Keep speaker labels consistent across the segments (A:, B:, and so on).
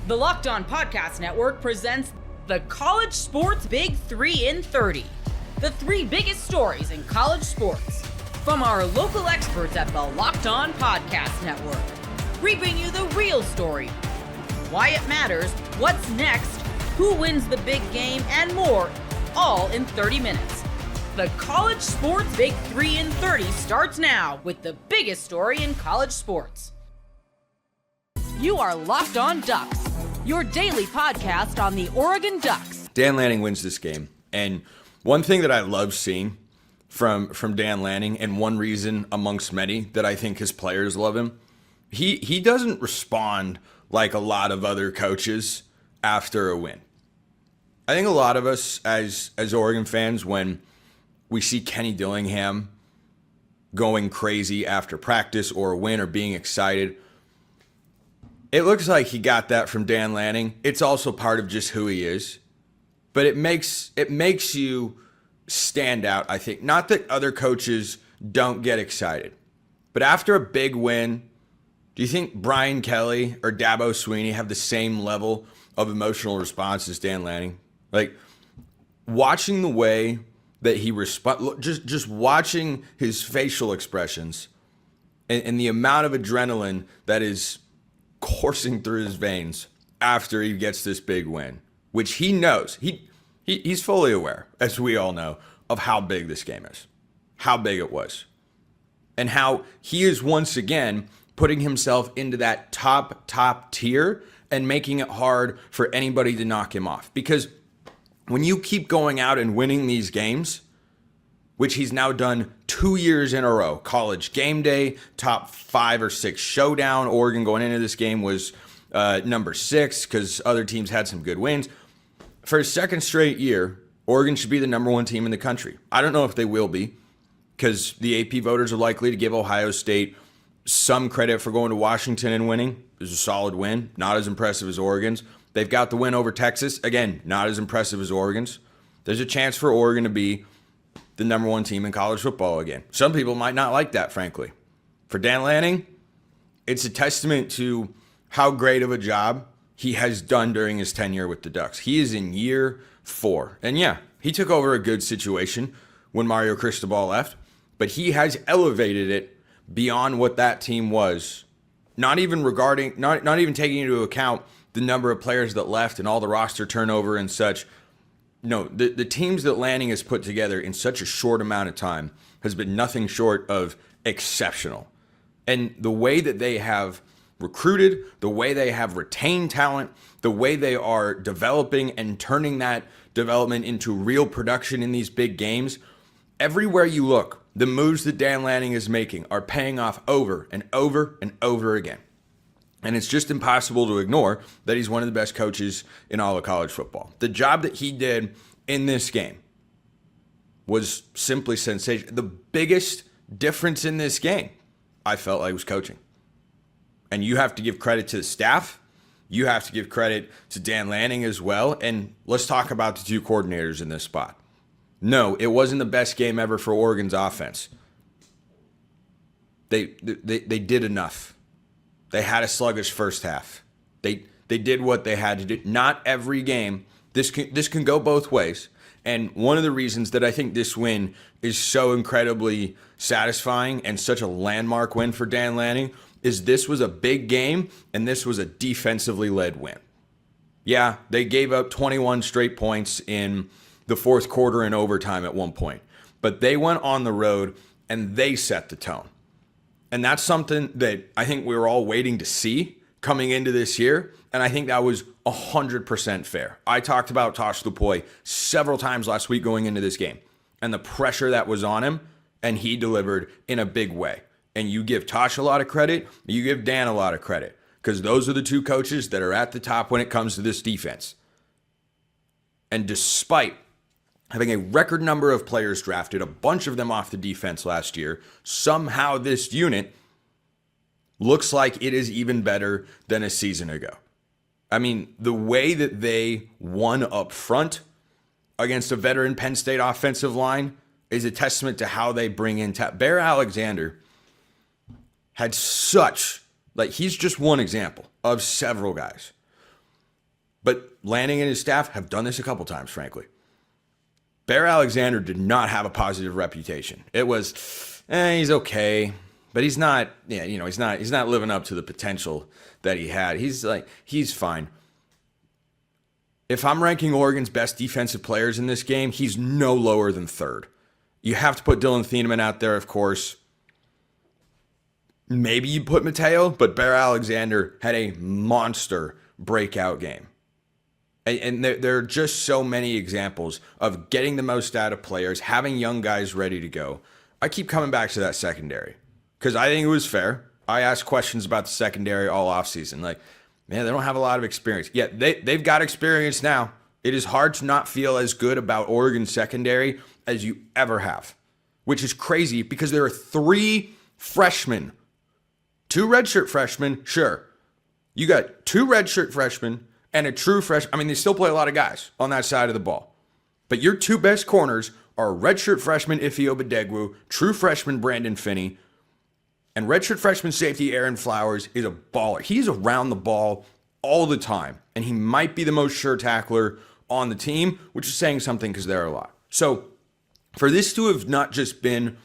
A: The Locked On Podcast Network presents the College Sports Big 3 in 30. The three biggest stories in college sports. From our local experts at the Locked On Podcast Network. Bringing you the real story. Why it matters, what's next, who wins the big game, and more, all in 30 minutes. The College Sports Big 3 in 30 starts now with the biggest story in college sports. You are Locked On Ducks, your daily podcast on the Oregon Ducks.
B: Dan Lanning wins this game. And one thing that I love seeing from Dan Lanning, and one reason amongst many that I think his players love him, he doesn't respond like a lot of other coaches after a win. I think a lot of us as Oregon fans, when we see Kenny Dillingham going crazy after practice or a win or being excited, it looks like he got that from Dan Lanning. It's also part of just who he is. But it makes you stand out, I think. Not that other coaches don't get excited, but after a big win, do you think Brian Kelly or Dabo Swinney have the same level of emotional response as Dan Lanning? Like, watching the way that he just watching his facial expressions and the amount of adrenaline that is coursing through his veins after he gets this big win, which he knows. He's fully aware, as we all know, of how big this game is, how big it was, and how he is once again putting himself into that top tier and making it hard for anybody to knock him off. Because when you keep going out and winning these games, which he's now done 2 years in a row, College Game Day, top 5 or 6 showdown. Oregon going into this game was number 6 because other teams had some good wins. For a second straight year, Oregon should be the number 1 team in the country. I don't know if they will be, because the AP voters are likely to give Ohio State some credit for going to Washington and winning. It was a solid win, not as impressive as Oregon's. They've got the win over Texas. Again, not as impressive as Oregon's. There's a chance for Oregon to be the number 1 team in college football again. Some people might not like that, frankly. For Dan Lanning, it's a testament to how great of a job he has done during his tenure with the Ducks. He is in year 4. And yeah, he took over a good situation when Mario Cristobal left, but he has elevated it beyond what that team was. Not even taking into account the number of players that left and all the roster turnover and such. No, the teams that Lanning has put together in such a short amount of time has been nothing short of exceptional. And the way that they have recruited, the way they have retained talent, the way they are developing and turning that development into real production in these big games, everywhere you look, the moves that Dan Lanning is making are paying off over and over and over again. And it's just impossible to ignore that he's one of the best coaches in all of college football. The job that he did in this game was simply sensational. The biggest difference in this game, I felt like, was coaching. And you have to give credit to the staff. You have to give credit to Dan Lanning as well. And let's talk about the 2 coordinators in this spot. No, it wasn't the best game ever for Oregon's offense. They did enough. They had a sluggish first half. They did what they had to do. Not every game. This can go both ways. And one of the reasons that I think this win is so incredibly satisfying and such a landmark win for Dan Lanning is this was a big game and this was a defensively led win. Yeah, they gave up 21 straight points in the fourth quarter and overtime at one point. But they went on the road and they set the tone. And that's something that I think we were all waiting to see coming into this year. And I think that was 100% fair. I talked about Tosh Lupoi several times last week going into this game and the pressure that was on him, and he delivered in a big way. And you give Tosh a lot of credit, you give Dan a lot of credit, because those are the 2 coaches that are at the top when it comes to this defense. And despite having a record number of players drafted, a bunch of them off the defense last year, somehow this unit looks like it is even better than a season ago. I mean, the way that they won up front against a veteran Penn State offensive line is a testament to how they bring in Bear Alexander had such, like, he's just one example of several guys But Lanning and his staff have done this a couple times, frankly. Bear Alexander did not have a positive reputation. It was, he's okay, but he's not, he's not living up to the potential that he had. He's fine. If I'm ranking Oregon's best defensive players in this game, he's no lower than third. You have to put Dylan Thieneman out there, of course. Maybe you put Mateo, but Bear Alexander had a monster breakout game. And there are just so many examples of getting the most out of players, having young guys ready to go. I keep coming back to that secondary because I think it was fair. I asked questions about the secondary all offseason. Like, man, they don't have a lot of experience. Yeah, they've got experience now. It is hard to not feel as good about Oregon's secondary as you ever have, which is crazy because there are 3 freshmen, 2 redshirt freshmen, sure. You got 2 redshirt freshmen and a true freshman. I mean, they still play a lot of guys on that side of the ball. But your 2 best corners are redshirt freshman Ife Obadegwu, true freshman Brandon Finney, and redshirt freshman safety Aaron Flowers is a baller. He's around the ball all the time, and he might be the most sure tackler on the team, which is saying something because there are a lot. So for this to have not just been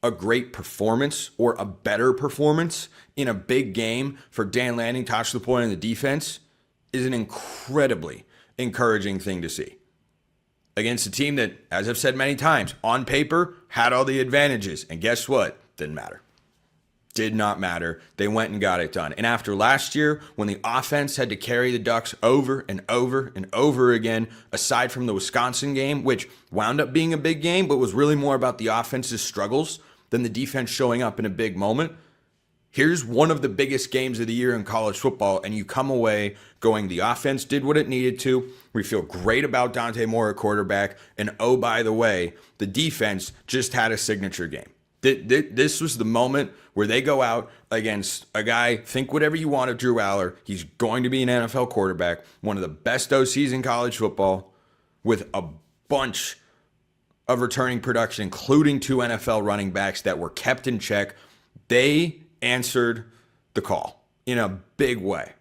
B: a great performance or a better performance in a big game for Dan Lanning, Tosh LaPointe, and the defense is an incredibly encouraging thing to see against a team that, as I've said many times, on paper had all the advantages. And guess what? Didn't matter. Did not matter. They went and got it done. And after last year, when the offense had to carry the Ducks over and over and over again, aside from the Wisconsin game, which wound up being a big game, but was really more about the offense's struggles than the defense showing up in a big moment. Here's one of the biggest games of the year in college football, and you come away going, the offense did what it needed to. We feel great about Dante Moore at quarterback. And oh, by the way, the defense just had a signature game. This was the moment where they go out against a guy, think whatever you want of Drew Aller. He's going to be an NFL quarterback, one of the best OCs in college football, with a bunch of returning production, including 2 NFL running backs that were kept in check. They answered the call in a big way.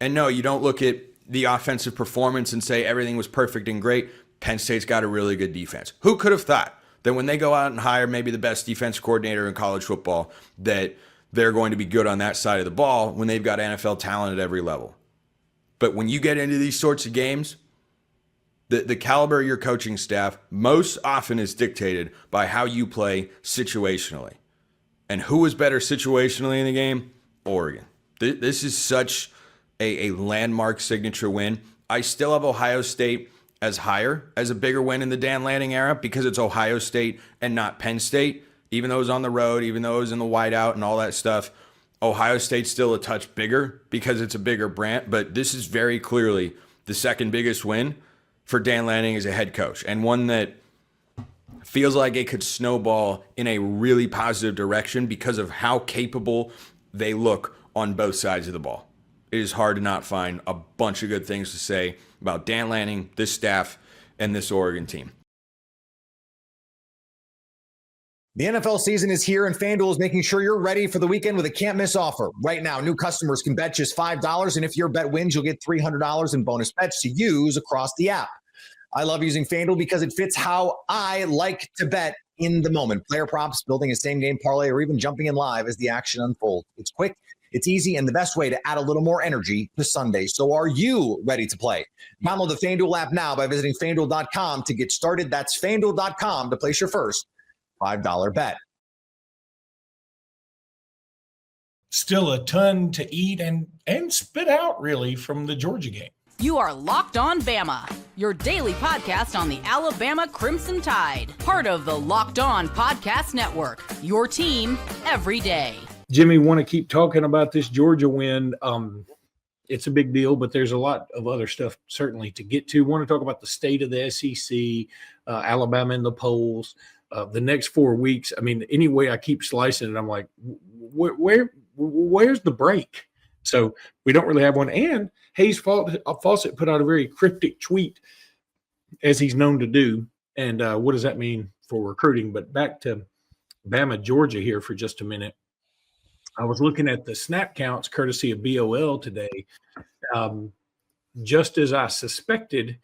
B: And no, you don't look at the offensive performance and say everything was perfect and great. Penn State's got a really good defense. Who could have thought that when they go out and hire maybe the best defense coordinator in college football, that they're going to be good on that side of the ball when they've got NFL talent at every level? But when you get into these sorts of games, the caliber of your coaching staff most often is dictated by how you play situationally. And who was better situationally in the game? Oregon. This is such a landmark signature win. I still have Ohio State as higher, as a bigger win in the Dan Lanning era because it's Ohio State and not Penn State. Even though it was on the road, even though it was in the whiteout and all that stuff, Ohio State's still a touch bigger because it's a bigger brand. But this is very clearly the second biggest win for Dan Lanning as a head coach, and one that feels like it could snowball in a really positive direction because of how capable they look on both sides of the ball. It is hard to not find a bunch of good things to say about Dan Lanning, this staff, and this Oregon team.
C: The NFL season is here, and FanDuel is making sure you're ready for the weekend with a can't-miss offer. Right now, new customers can bet just $5, and if your bet wins, you'll get $300 in bonus bets to use across the app. I love using FanDuel because it fits how I like to bet in the moment. Player props, building a same-game parlay, or even jumping in live as the action unfolds. It's quick, it's easy, and the best way to add a little more energy to Sunday. So are you ready to play? Download the FanDuel app now by visiting FanDuel.com to get started. That's FanDuel.com to place your first $5 bet.
D: Still a ton to eat and spit out, really, from the Georgia game.
A: You are Locked On Bama, your daily podcast on the Alabama Crimson Tide. Part of the Locked On Podcast Network, your team every day.
D: Jimmy, want to keep talking about this Georgia win. It's a big deal, but there's a lot of other stuff certainly to get to. Want to talk about the state of the SEC, Alabama in the polls, the next 4 weeks. I mean, anyway, I keep slicing it. I'm like, where's the break? So we don't really have one. And Hayes Fawcett put out a very cryptic tweet, as he's known to do. And what does that mean for recruiting? But back to Bama, Georgia here for just a minute. I was looking at the snap counts courtesy of BOL today. just as I suspected,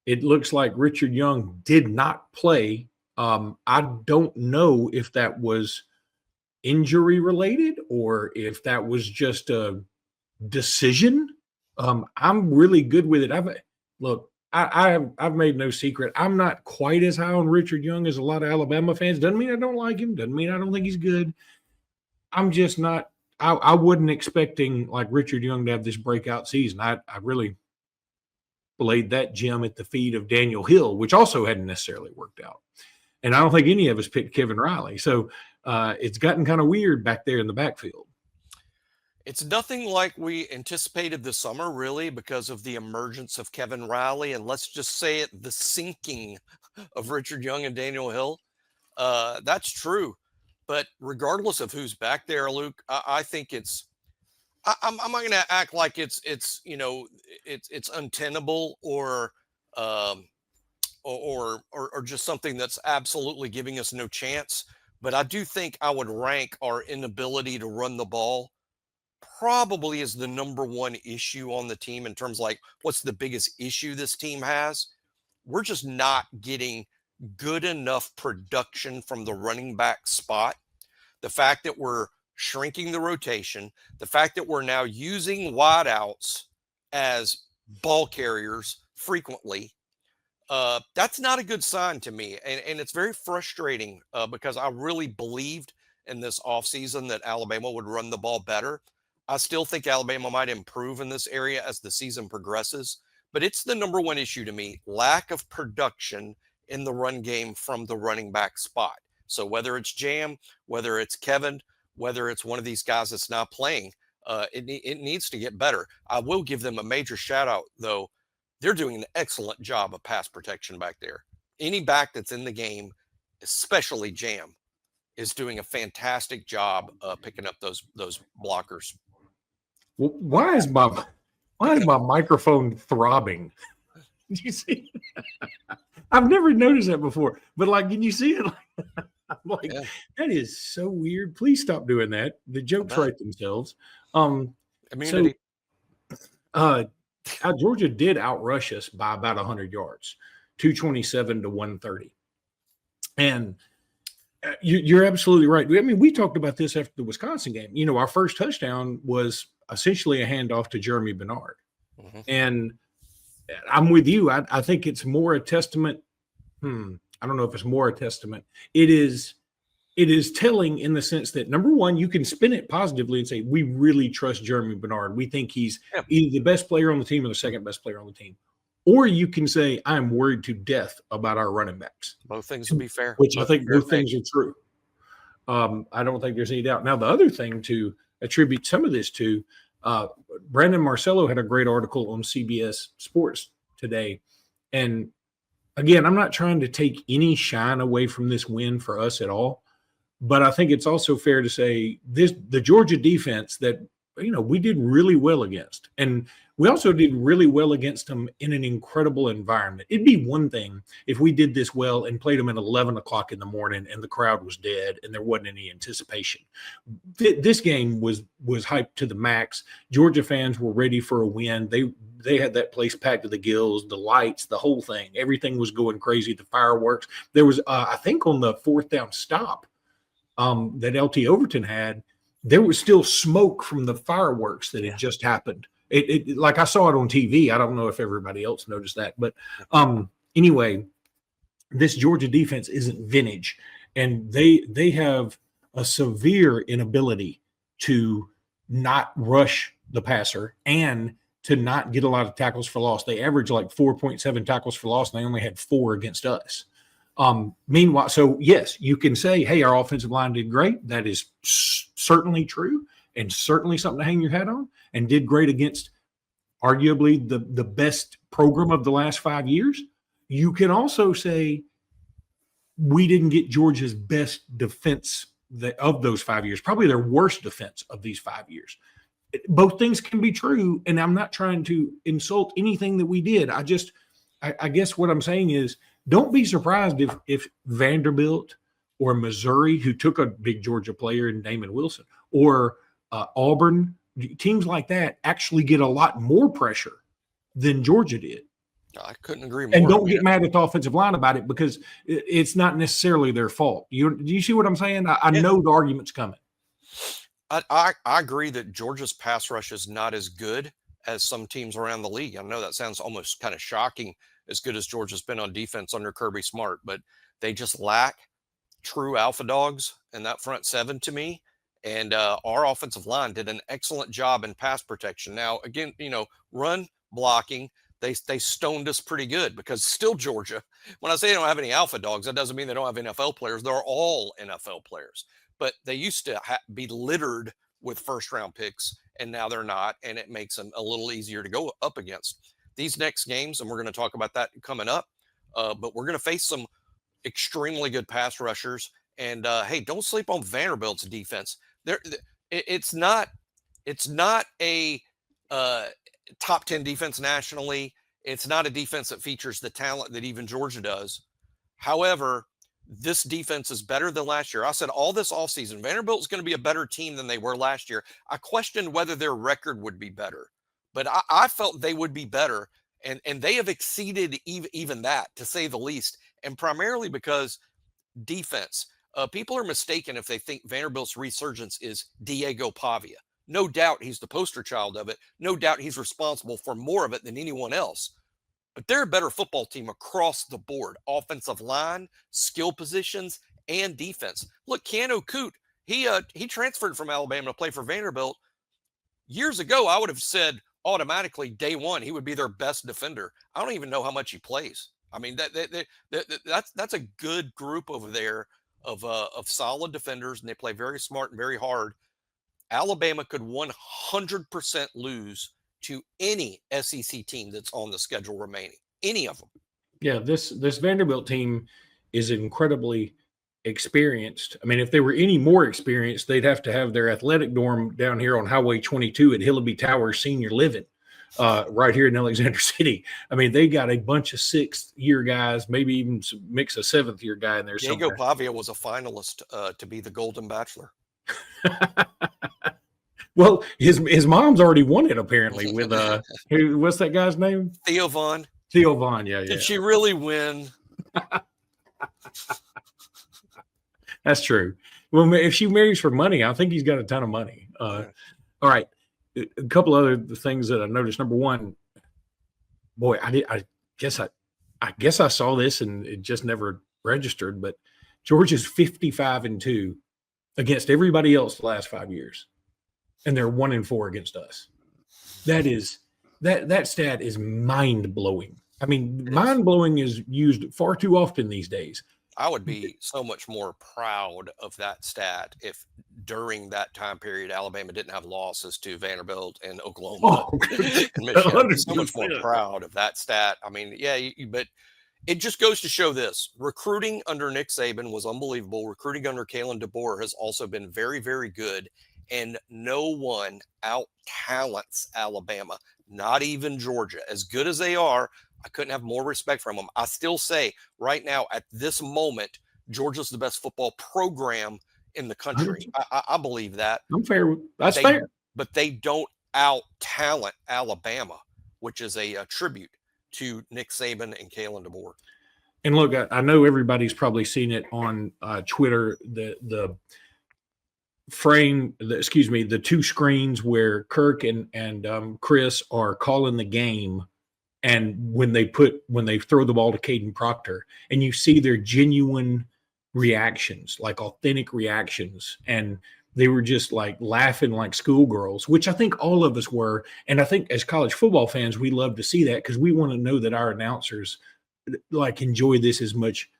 D: it looks like Richard Young did not play. I don't know if that was injury related or if that was just a decision. I'm really good with it. I've made no secret. I'm not quite as high on Richard Young as a lot of Alabama fans. Doesn't mean I don't like him. Doesn't mean I don't think he's good. I'm just not. I wasn't expecting like Richard Young to have this breakout season. I really laid that gem at the feet of Daniel Hill, which also hadn't necessarily worked out. And I don't think any of us picked Kevin Riley. So it's gotten kind of weird back there in the backfield.
E: It's nothing like we anticipated this summer, really, because of the emergence of Kevin Riley. And let's just say it, the sinking of Richard Young and Daniel Hill. That's true. But regardless of who's back there, Luke, I think I'm not going to act like it's untenable or just something that's absolutely giving us no chance. But I do think I would rank our inability to run the ball probably as the number one issue on the team in terms of like what's the biggest issue this team has. We're just not getting good enough production from the running back spot. The fact that we're shrinking the rotation, the fact that we're now using wideouts as ball carriers frequently, that's not a good sign to me. And it's very frustrating because I really believed in this offseason that Alabama would run the ball better. I still think Alabama might improve in this area as the season progresses, but it's the number one issue to me, lack of production in the run game from the running back spot. So whether it's Jam, whether it's Kevin, whether it's one of these guys that's not playing, it needs to get better. I will give them a major shout out, though. They're doing an excellent job of pass protection back there. Any back that's in the game, especially Jam, is doing a fantastic job picking up those blockers.
D: Well, why is my microphone throbbing? Did you see? I've never noticed that before. But like, can you see it? I'm like, that is so weird. Please stop doing that. The jokes write themselves.
E: Immunity.
D: Georgia did outrush us by about 100 yards, 227 to 130. And you're absolutely right. I mean, we talked about this after the Wisconsin game. You know, our first touchdown was essentially a handoff to Jeremy Bernard. Mm-hmm. And I'm with you. I think it's more a testament. I don't know if it's more a testament. It is telling in the sense that, number one, you can spin it positively and say, we really trust Jeremy Bernard. We think he's either the best player on the team or the second best player on the team. Or you can say, I'm worried to death about our running backs.
E: Both things would be fair.
D: Which I think both things are true. I don't think there's any doubt. Now, the other thing to attribute some of this to, Brandon Marcello had a great article on CBS Sports today. And again, I'm not trying to take any shine away from this win for us at all. But I think it's also fair to say the Georgia defense that, we did really well against. And we also did really well against them in an incredible environment. It'd be one thing if we did this well and played them at 11 o'clock in the morning and the crowd was dead and there wasn't any anticipation. This game was hyped to the max. Georgia fans were ready for a win. They had that place packed to the gills, the lights, the whole thing. Everything was going crazy, the fireworks. There was, I think on the fourth down stop that LT Overton had, there was still smoke from the fireworks that had just happened. It like I saw it on TV. I don't know if everybody else noticed that, but anyway, this Georgia defense isn't vintage, and they have a severe inability to not rush the passer and to not get a lot of tackles for loss. They average like 4.7 tackles for loss, and they only had 4 against us. Meanwhile, so yes, you can say, hey, our offensive line did great. That is certainly true and certainly something to hang your hat on, and did great against arguably the best program of the last 5 years. You can also say we didn't get Georgia's best defense of those 5 years, probably their worst defense of these 5 years. Both things can be true, and I'm not trying to insult anything that we did. I guess what I'm saying is, don't be surprised if Vanderbilt or Missouri, who took a big Georgia player in Damon Wilson, or Auburn, teams like that actually get a lot more pressure than Georgia did.
E: I couldn't agree more.
D: And don't get mad at the offensive line about it, because it's not necessarily their fault. Do you see what I'm saying? I know the argument's coming.
E: I agree that Georgia's pass rush is not as good as some teams around the league. I know that sounds almost kind of shocking, as good as Georgia's been on defense under Kirby Smart, but they just lack true alpha dogs in that front seven to me. And our offensive line did an excellent job in pass protection. Now, again, run blocking, they stoned us pretty good, because still Georgia, when I say they don't have any alpha dogs, that doesn't mean they don't have NFL players. They're all NFL players. But they used to be littered with first-round picks, and now they're not, and it makes them a little easier to go up against. These next games, and we're going to talk about that coming up, but we're going to face some extremely good pass rushers. And, hey, don't sleep on Vanderbilt's defense. It's not a top 10 defense nationally. It's not a defense that features the talent that even Georgia does. However, this defense is better than last year. I said all this offseason, Vanderbilt's going to be a better team than they were last year. I questioned whether their record would be better, but I felt they would be better. And they have exceeded even that, to say the least. And primarily because defense, people are mistaken if they think Vanderbilt's resurgence is Diego Pavia. No doubt he's the poster child of it. No doubt he's responsible for more of it than anyone else. But they're a better football team across the board: offensive line, skill positions, and defense. Look, Keanu Coote, he transferred from Alabama to play for Vanderbilt. Years ago, I would have said automatically day one he would be their best defender. I don't even know how much he plays. I mean, that's a good group over there of solid defenders, and they play very smart and very hard. Alabama could 100% lose to any SEC team that's on the schedule remaining. Any of them.
D: Yeah, this Vanderbilt team is incredibly experienced. I mean, if they were any more experienced, they'd have to have their athletic dorm down here on Highway 22 at Hillaby Towers Senior Living, right here in Alexander City. I mean, they got a bunch of sixth-year guys, maybe even mix a seventh-year guy in there.
E: Diego Pavia was a finalist to be the Golden Bachelor.
D: Well, his mom's already won it, apparently, with what's that guy's name?
E: Theo Vaughn.
D: Theo Vaughn, yeah.
E: Did she really win?
D: That's true. Well, if she marries for money, I think he's got a ton of money. All right. A couple other things that I noticed. Number one, boy, I guess I saw this and it just never registered, but Georgia's 55-2 against everybody else the last 5 years. And they're 1-4 against us. That stat is mind-blowing. I mean, mind-blowing is used far too often these days.
E: I would be so much more proud of that stat if during that time period Alabama didn't have losses to Vanderbilt and Oklahoma and Michigan. I'd be so much more proud of that stat. I mean, yeah, but it just goes to show this. Recruiting under Nick Saban was unbelievable. Recruiting under Kalen DeBoer has also been very, very good. And no one out-talents Alabama, not even Georgia. As good as they are, I couldn't have more respect from them. I still say right now, at this moment, Georgia's the best football program in the country. I believe that.
D: I'm fair. That's fair.
E: But they don't out-talent Alabama, which is a tribute to Nick Saban and Kalen DeBoer.
D: And look, I know everybody's probably seen it on Twitter, the two screens where Kirk and Chris are calling the game, and when they throw the ball to Caden Proctor, and you see their genuine reactions, like authentic reactions, and they were just like laughing like schoolgirls, which I think all of us were. And I think as college football fans, we love to see that because we want to know that our announcers like enjoy this as much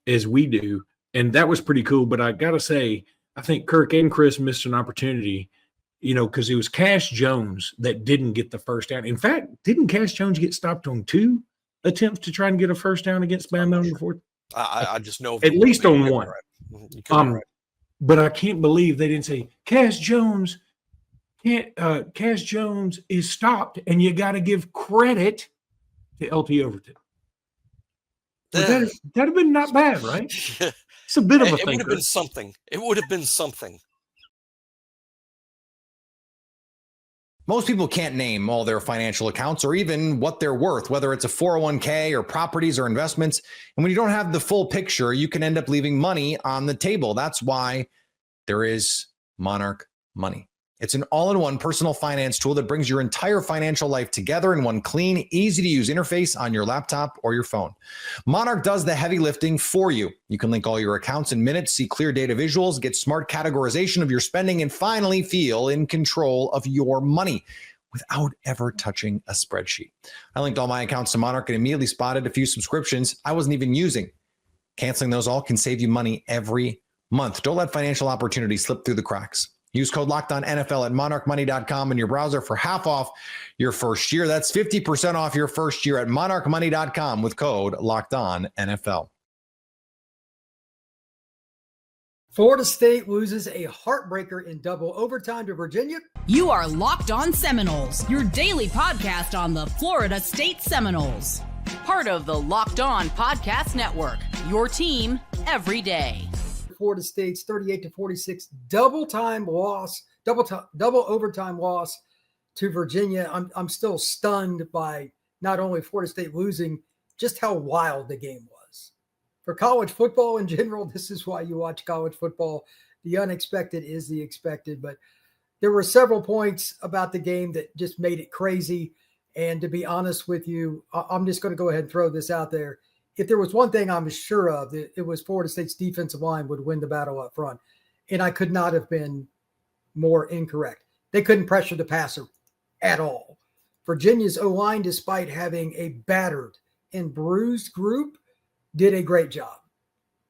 D: as we do. And that was pretty cool. But I got to say, I think Kirk and Chris missed an opportunity, because it was Cash Jones that didn't get the first down. In fact, didn't Cash Jones get stopped on 2 attempts to try and get a first down against Bama on the fourth?
E: I just know
D: at least on one.
E: Right.
D: But I can't believe they didn't say Cash Jones is stopped, and you got to give credit to LT Overton. That'd have been not bad, right? It's a bit of a thinker.
E: It would have been something. It would have been something.
C: Most people can't name all their financial accounts or even what they're worth, whether it's a 401k or properties or investments. And when you don't have the full picture, you can end up leaving money on the table. That's why there is Monarch Money. It's an all-in-one personal finance tool that brings your entire financial life together in one clean, easy-to-use interface on your laptop or your phone. Monarch does the heavy lifting for you. You can link all your accounts in minutes, see clear data visuals, get smart categorization of your spending, and finally feel in control of your money without ever touching a spreadsheet. I linked all my accounts to Monarch and immediately spotted a few subscriptions I wasn't even using. Canceling those all can save you money every month. Don't let financial opportunities slip through the cracks. Use code LOCKEDONNFL at monarchmoney.com in your browser for half off your first year. That's 50% off your first year at monarchmoney.com with code LOCKEDONNFL.
F: Florida State loses a heartbreaker in double overtime to Virginia.
A: You are Locked On Seminoles, your daily podcast on the Florida State Seminoles. Part of the Locked On Podcast Network, your team every day.
F: Florida State's 38-46 double overtime loss to Virginia. I'm still stunned by not only Florida State losing, just how wild the game was. For college football in general, this is why you watch college football. The unexpected is the expected, but there were several points about the game that just made it crazy. And to be honest with you, I'm just going to go ahead and throw this out there. If there was one thing I'm sure of, it was Florida State's defensive line would win the battle up front. And I could not have been more incorrect. They couldn't pressure the passer at all. Virginia's O-line, despite having a battered and bruised group, did a great job.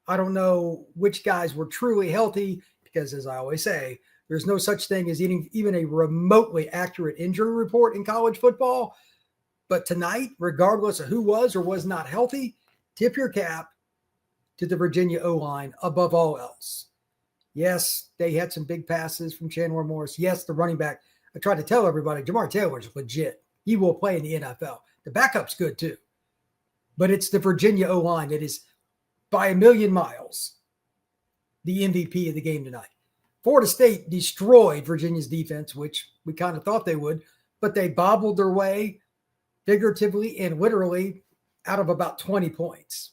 F: I don't know which guys were truly healthy because, as I always say, there's no such thing as even a remotely accurate injury report in college football. But tonight, regardless of who was or was not healthy, tip your cap to the Virginia O-line above all else. Yes, they had some big passes from Chandler Morris. Yes, the running back. I tried to tell everybody, Jamar Taylor's legit. He will play in the NFL. The backup's good too. But it's the Virginia O-line that is, by a million miles, the MVP of the game tonight. Florida State destroyed Virginia's defense, which we kind of thought they would, but they bobbled their way figuratively and literally out of about 20 points.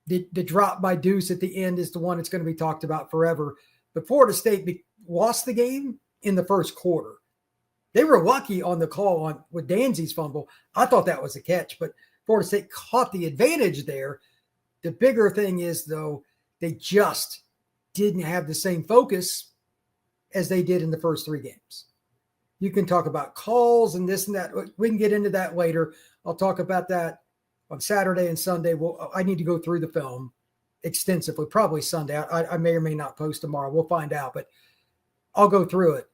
F: The drop by Deuce at the end is the one that's going to be talked about forever. But Florida State lost the game in the first quarter. They were lucky on the call with Danzy's fumble. I thought that was a catch, but Florida State caught the advantage there. The bigger thing is, though, they just didn't have the same focus as they did in the first three games. You can talk about calls and this and that. We can get into that later. I'll talk about that on Saturday and Sunday. I need to go through the film extensively, probably Sunday. I may or may not post tomorrow. We'll find out, but I'll go through it.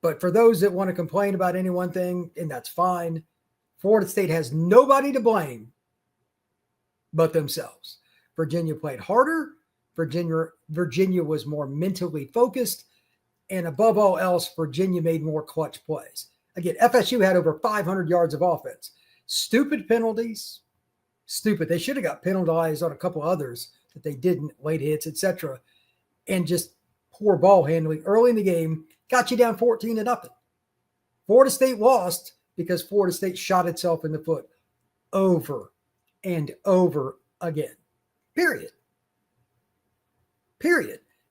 F: But for those that want to complain about any one thing, and that's fine, Florida State has nobody to blame but themselves. Virginia played harder. Virginia was more mentally focused. And above all else, Virginia made more clutch plays. Again, FSU had over 500 yards of offense. Stupid penalties. Stupid. They should have got penalized on a couple others that they didn't, late hits, etc. And just poor ball handling early in the game got you down 14-0. Florida State lost because Florida State shot itself in the foot over and over again. Period.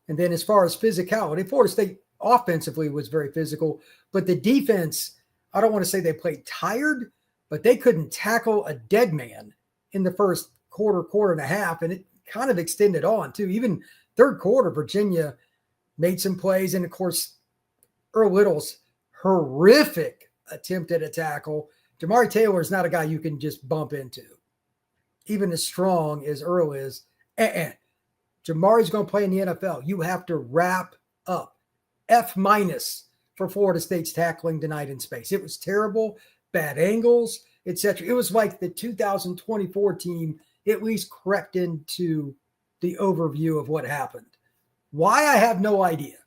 F: And then as far as physicality, Florida State offensively was very physical, but the defense, I don't want to say they played tired, but they couldn't tackle a dead man in the first quarter and a half, and it kind of extended on too. Even third quarter, Virginia made some plays, and of course, Earl Little's horrific attempt at a tackle. Jamari Taylor is not a guy you can just bump into. Even as strong as Earl is, Jamari's going to play in the NFL. You have to wrap up. F- for Florida State's tackling tonight in space. It was terrible, bad angles, etc. It was like the 2024 team at least crept into the overview of what happened. Why, I have no idea.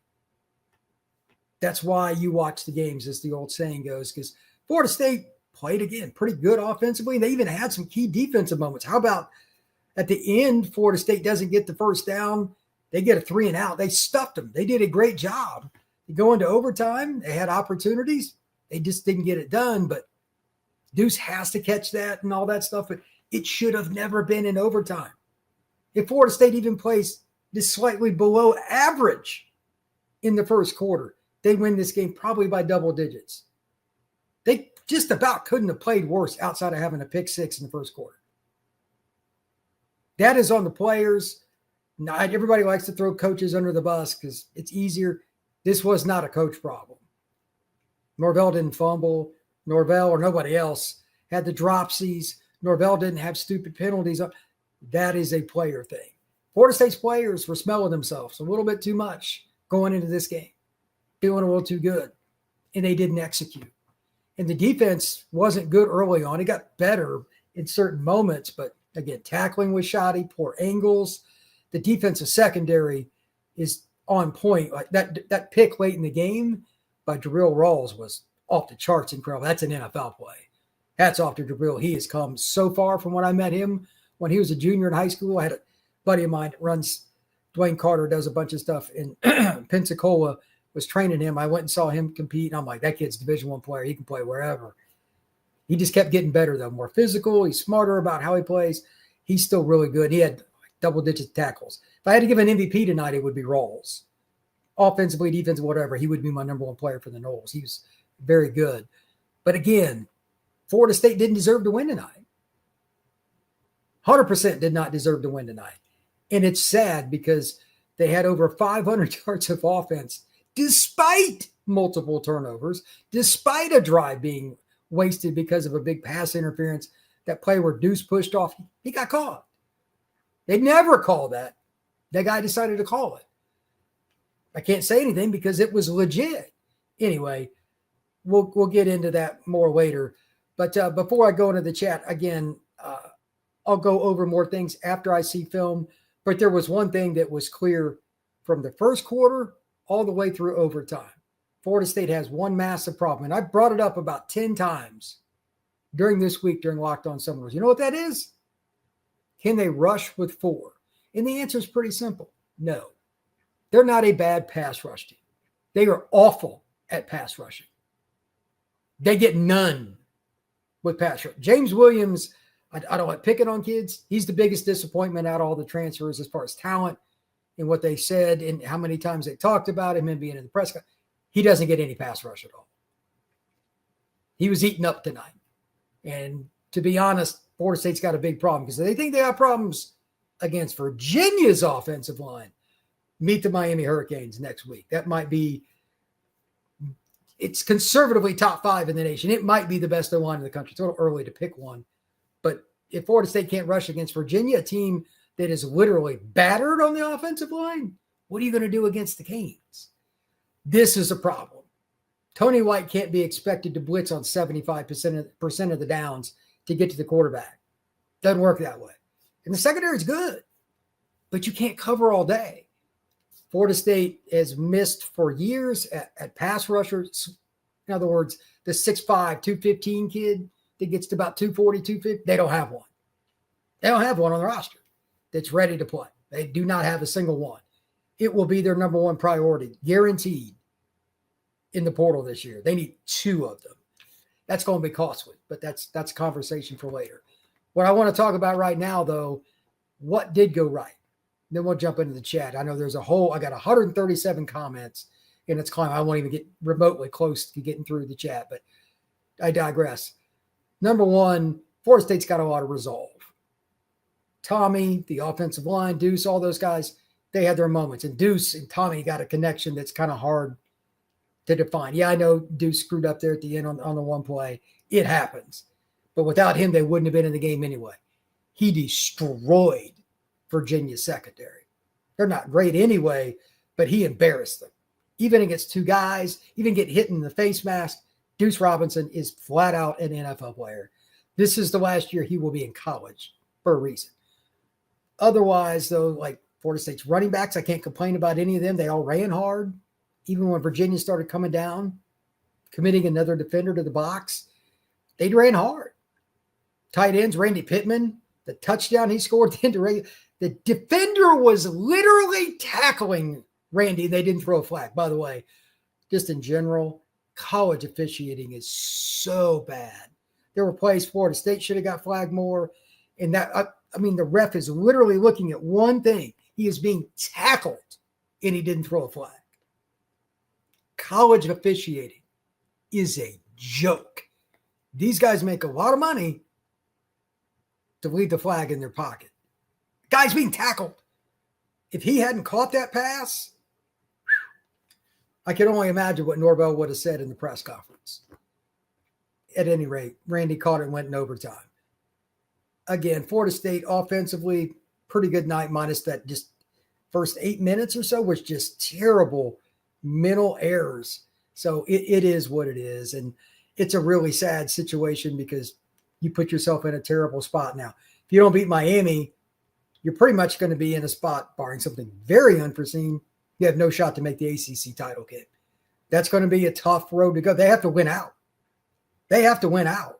F: That's why you watch the games, as the old saying goes, because Florida State played, again, pretty good offensively, and they even had some key defensive moments. How about at the end, Florida State doesn't get the first down. They get a 3-and-out. They stuffed them. They did a great job. You go into overtime, they had opportunities. They just didn't get it done, but Deuce has to catch that and all that stuff, but it should have never been in overtime. If Florida State even plays just slightly below average in the first quarter, they win this game probably by double digits. They just about couldn't have played worse outside of having a pick six in the first quarter. That is on the players. Not everybody likes to throw coaches under the bus because it's easier. This was not a coach problem. Norvell didn't fumble. Norvell or nobody else had the dropsies. Norvell didn't have stupid penalties. That is a player thing. Florida State's players were smelling themselves a little bit too much going into this game, feeling a little too good, and they didn't execute. And the defense wasn't good early on. It got better in certain moments, but again, tackling was shoddy, poor angles. The defensive secondary is on point. Like that pick late in the game by Jabril Rawls was off the charts incredible. That's an NFL play. Hats off to Jabril. He has come so far from when I met him when he was a junior in high school. I had a buddy of mine that runs, Dwayne Carter, does a bunch of stuff in Pensacola, was training him. I went and saw him compete, and I'm like, that kid's a Division I player. He can play wherever. He just kept getting better, though. More physical. He's smarter about how he plays. He's still really good. He had double-digit tackles. If I had to give an MVP tonight, it would be Rawls. Offensively, defensively, whatever, he would be my number one player for the Noles. He was very good. But again, Florida State didn't deserve to win tonight. 100% did not deserve to win tonight. And it's sad because they had over 500 yards of offense despite multiple turnovers, despite a drive being wasted because of a big pass interference. That play where Deuce pushed off, he got caught. They never call that. That guy decided to call it. I can't say anything because it was legit. Anyway, we'll get into that more later. But before I go into the chat, again, I'll go over more things after I see film. But there was one thing that was clear from the first quarter all the way through overtime. Florida State has one massive problem. And I brought it up about 10 times during this week during Locked On Seminoles. You know what that is? Can they rush with 4? And the answer is pretty simple. No. They're not a bad pass rush team. They are awful at pass rushing. They get none with pass rush. James Williams, I don't like picking on kids. He's the biggest disappointment out of all the transfers as far as talent and what they said and how many times they talked about him and being in the press. He doesn't get any pass rush at all. He was eaten up tonight. And to be honest, Florida State's got a big problem because they think they have problems against Virginia's offensive line. Meet the Miami Hurricanes next week. That might be, it's conservatively top 5 in the nation. It might be the best line in the country. It's a little early to pick one. But if Florida State can't rush against Virginia, a team that is literally battered on the offensive line, what are you going to do against the Canes? This is a problem. Tony White can't be expected to blitz on 75% of the downs to get to the quarterback. Doesn't work that way. And the secondary is good, but you can't cover all day. Florida State has missed for years at pass rushers. In other words, the 6'5", 215 kid that gets to about 240, 250, they don't have one. They don't have one on the roster that's ready to play. They do not have a single one. It will be their number one priority, guaranteed, in the portal this year. They need 2 of them. That's going to be costly, but that's a conversation for later. What I want to talk about right now, though, what did go right? Then we'll jump into the chat. I know there's I got 137 comments, and it's climbing. I won't even get remotely close to getting through the chat, but I digress. Number one, Florida State's got a lot of resolve. Tommy, the offensive line, Deuce, all those guys, they had their moments. And Deuce and Tommy got a connection that's kind of hard to define. Yeah, I know Deuce screwed up there at the end on the one play. It happens. But without him, they wouldn't have been in the game anyway. He destroyed Virginia's secondary. They're not great anyway, but he embarrassed them. Even against 2 guys, even get hit in the face mask, Deuce Robinson is flat out an NFL player. This is the last year he will be in college for a reason. Otherwise, though, like Florida State's running backs, I can't complain about any of them. They all ran hard. Even when Virginia started coming down, committing another defender to the box, they ran hard. Tight ends, Randy Pittman, the touchdown he scored at the end of regular, the defender was literally tackling Randy. They didn't throw a flag. By the way, just in general, college officiating is so bad. There were plays Florida State should have got flagged more. And that, I mean, the ref is literally looking at one thing. He is being tackled, and he didn't throw a flag. College officiating is a joke. These guys make a lot of money to leave the flag in their pocket. Guy's being tackled. If he hadn't caught that pass, I can only imagine what Norvell would have said in the press conference. At any rate, Randy caught it and went in overtime. Again, Florida State offensively, pretty good night, minus that just first 8 minutes or so was just terrible mental errors. So it is what it is. And it's a really sad situation because you put yourself in a terrible spot now. If you don't beat Miami, you're pretty much going to be in a spot, barring something very unforeseen, you have no shot to make the ACC title game. That's going to be a tough road to go. They have to win out. They have to win out.